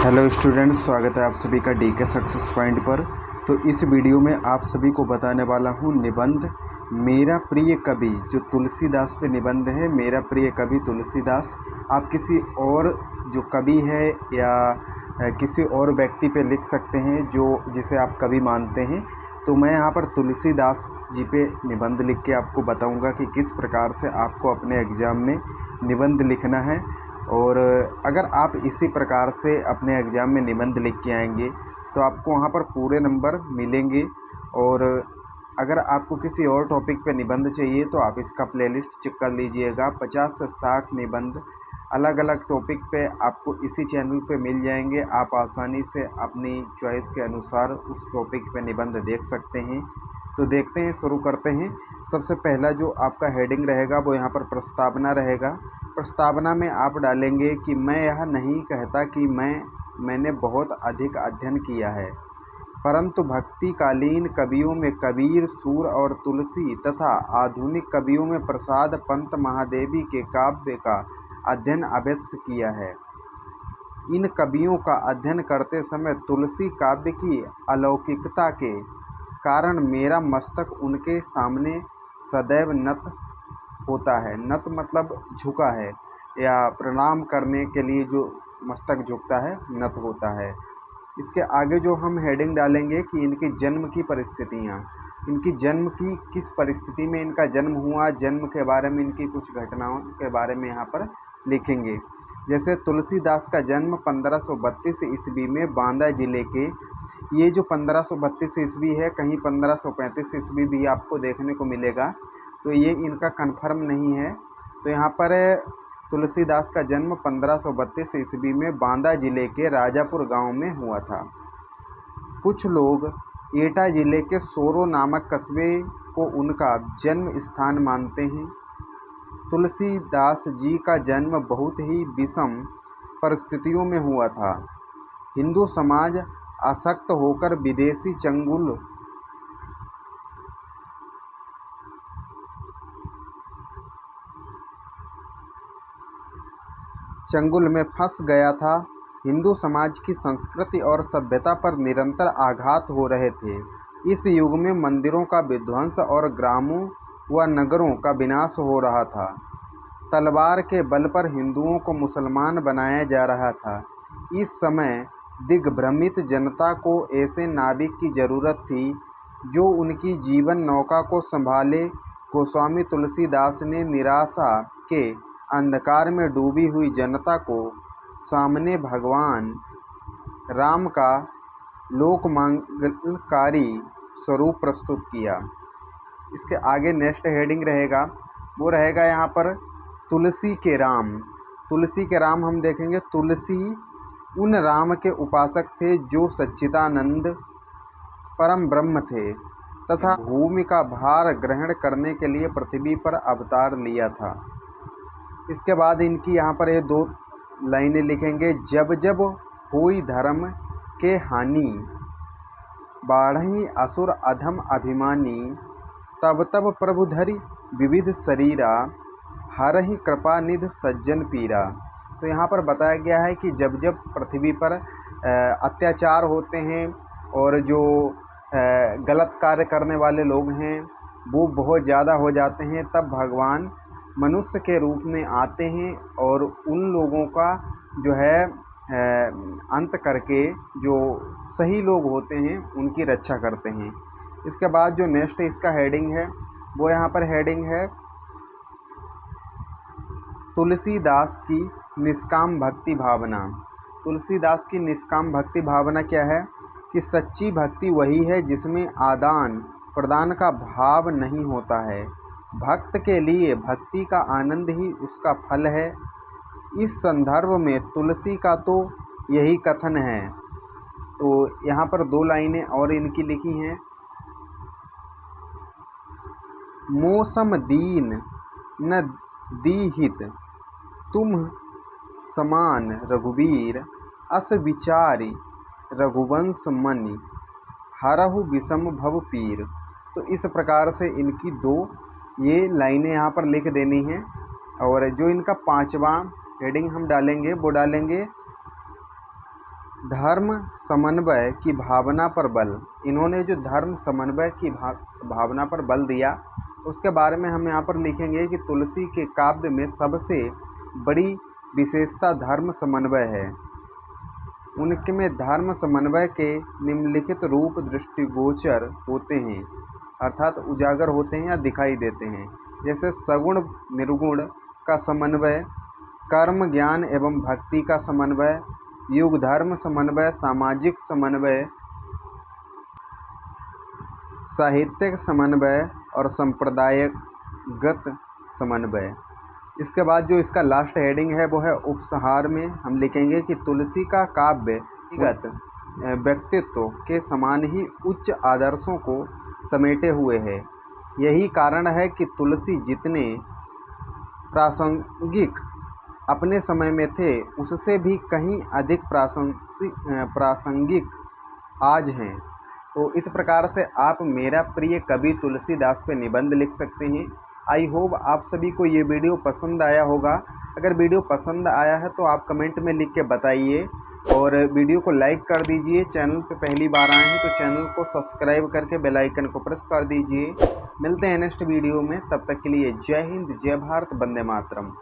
Hello students, स्वागत है आप सभी का डीके सक्सेस पॉइंट पर। तो इस वीडियो में आप सभी को बताने वाला हूँ निबंध मेरा प्रिय कवि, जो तुलसीदास पे निबंध है। मेरा प्रिय कवि तुलसीदास। आप किसी और जो कवि है या किसी और व्यक्ति पे लिख सकते हैं जो जिसे आप कवि मानते हैं। तो मैं यहाँ पर तुलसीदास जी पे निबंध लिख के आपको बताऊँगा कि किस प्रकार से आपको अपने एग्ज़ाम में निबंध लिखना है। और अगर आप इसी प्रकार से अपने एग्ज़ाम में निबंध लिख के आएंगे तो आपको वहाँ पर पूरे नंबर मिलेंगे। और अगर आपको किसी और टॉपिक पे निबंध चाहिए तो आप इसका प्लेलिस्ट चेक कर लीजिएगा। 50 से 60 निबंध अलग अलग टॉपिक पे आपको इसी चैनल पे मिल जाएंगे। आप आसानी से अपनी चॉइस के अनुसार उस टॉपिक पे निबंध देख सकते हैं। तो देखते हैं, शुरू करते हैं। सबसे पहला जो आपका हेडिंग रहेगा वो यहाँ पर प्रस्तावना रहेगा। प्रस्तावना में आप डालेंगे कि मैं यह नहीं कहता कि मैंने बहुत अधिक अध्ययन किया है, परंतु भक्तिकालीन कवियों में कबीर, सूर और तुलसी तथा आधुनिक कवियों में प्रसाद, पंत, महादेवी के काव्य का अध्ययन अवश्य किया है। इन कवियों का अध्ययन करते समय तुलसी काव्य की अलौकिकता के कारण मेरा मस्तक उनके सामने सदैव नत होता है। नत मतलब झुका है, या प्रणाम करने के लिए जो मस्तक झुकता है नत होता है। इसके आगे जो हम हेडिंग डालेंगे कि इनके जन्म की परिस्थितियाँ, इनकी जन्म की किस परिस्थिति में इनका जन्म हुआ, जन्म के बारे में इनकी कुछ घटनाओं के बारे में यहाँ पर लिखेंगे। जैसे तुलसीदास का जन्म 1532 ईस्वी में बांदा जिले के, ये जो 1532 ईस्वी है, कहीं 1535 ईस्वी भी आपको देखने को मिलेगा, तो ये इनका कन्फर्म नहीं है। तो यहाँ पर तुलसीदास का जन्म 1532 ईस्वी में बांदा जिले के राजापुर गांव में हुआ था। कुछ लोग एटा जिले के सोरो नामक कस्बे को उनका जन्म स्थान मानते हैं। तुलसीदास जी का जन्म बहुत ही विषम परिस्थितियों में हुआ था। हिंदू समाज आसक्त होकर विदेशी चंगुल में फंस गया था। हिंदू समाज की संस्कृति और सभ्यता पर निरंतर आघात हो रहे थे। इस युग में मंदिरों का विध्वंस और ग्रामों व नगरों का विनाश हो रहा था। तलवार के बल पर हिंदुओं को मुसलमान बनाया जा रहा था। इस समय दिग्भ्रमित जनता को ऐसे नाविक की जरूरत थी जो उनकी जीवन नौका को संभाले। गोस्वामी तुलसीदास ने निराशा के अंधकार में डूबी हुई जनता को सामने भगवान राम का लोकमंगलकारी स्वरूप प्रस्तुत किया। इसके आगे नेक्स्ट हेडिंग रहेगा, वो रहेगा यहाँ पर तुलसी के राम। तुलसी के राम हम देखेंगे। तुलसी उन राम के उपासक थे जो सच्चिदानंद परम ब्रह्म थे तथा भूमि का भार ग्रहण करने के लिए पृथ्वी पर अवतार लिया था। इसके बाद इनकी यहाँ पर ये दो लाइनें लिखेंगे। जब जब हुई धर्म के हानि, बाढ़ही असुर अधम अभिमानी, तब तब प्रभु धरि विविध शरीरा, हरहि कृपा निध सज्जन पीरा। तो यहाँ पर बताया गया है कि जब जब पृथ्वी पर अत्याचार होते हैं और जो गलत कार्य करने वाले लोग हैं वो बहुत ज़्यादा हो जाते हैं, तब भगवान मनुष्य के रूप में आते हैं और उन लोगों का जो है अंत करके जो सही लोग होते हैं उनकी रक्षा करते हैं। इसके बाद जो नेक्स्ट इसका हेडिंग है वो यहाँ पर हेडिंग है तुलसीदास की निष्काम भक्ति भावना। तुलसीदास की निष्काम भक्ति भावना क्या है कि सच्ची भक्ति वही है जिसमें आदान प्रदान का भाव नहीं होता है। भक्त के लिए भक्ति का आनंद ही उसका फल है। इस संदर्भ में तुलसी का तो यही कथन है। तो यहाँ पर दो लाइनें और इनकी लिखी हैं। मौसम दीन न दीहित, तुम समान रघुवीर, अस विचारी रघुवंश मनि, हरहु विषम भव पीर। तो इस प्रकार से इनकी दो ये लाइनें यहाँ पर लिख देनी हैं। और जो इनका पांचवा हेडिंग हम डालेंगे वो डालेंगे धर्म समन्वय की भावना पर बल। इन्होंने जो धर्म समन्वय की भावना पर बल दिया, उसके बारे में हम यहाँ पर लिखेंगे कि तुलसी के काव्य में सबसे बड़ी विशेषता धर्म समन्वय है। उनके में धर्म समन्वय के निम्नलिखित रूप दृष्टिगोचर होते हैं, अर्थात उजागर होते हैं या दिखाई देते हैं। जैसे सगुण निर्गुण का समन्वय, कर्म ज्ञान एवं भक्ति का समन्वय, युग धर्म समन्वय, सामाजिक समन्वय, साहित्यिक समन्वय और संप्रदायगत समन्वय। इसके बाद जो इसका लास्ट हेडिंग है वो है उपसंहार में हम लिखेंगे कि तुलसी का काव्य व्यक्तिगत व्यक्तित्व के समान ही उच्च आदर्शों को समेटे हुए है। यही कारण है कि तुलसी जितने प्रासंगिक अपने समय में थे, उससे भी कहीं अधिक प्रासंगिक आज हैं। तो इस प्रकार से आप मेरा प्रिय कवि तुलसीदास पे निबंध लिख सकते हैं। आई होप आप सभी को ये वीडियो पसंद आया होगा। अगर वीडियो पसंद आया है तो आप कमेंट में लिख के बताइए और वीडियो को लाइक कर दीजिए। चैनल पे पहली बार आए हैं तो चैनल को सब्सक्राइब करके बेल आइकन को प्रेस कर दीजिए। मिलते हैं नेक्स्ट वीडियो में, तब तक के लिए जय हिंद, जय भारत, वंदे मातरम।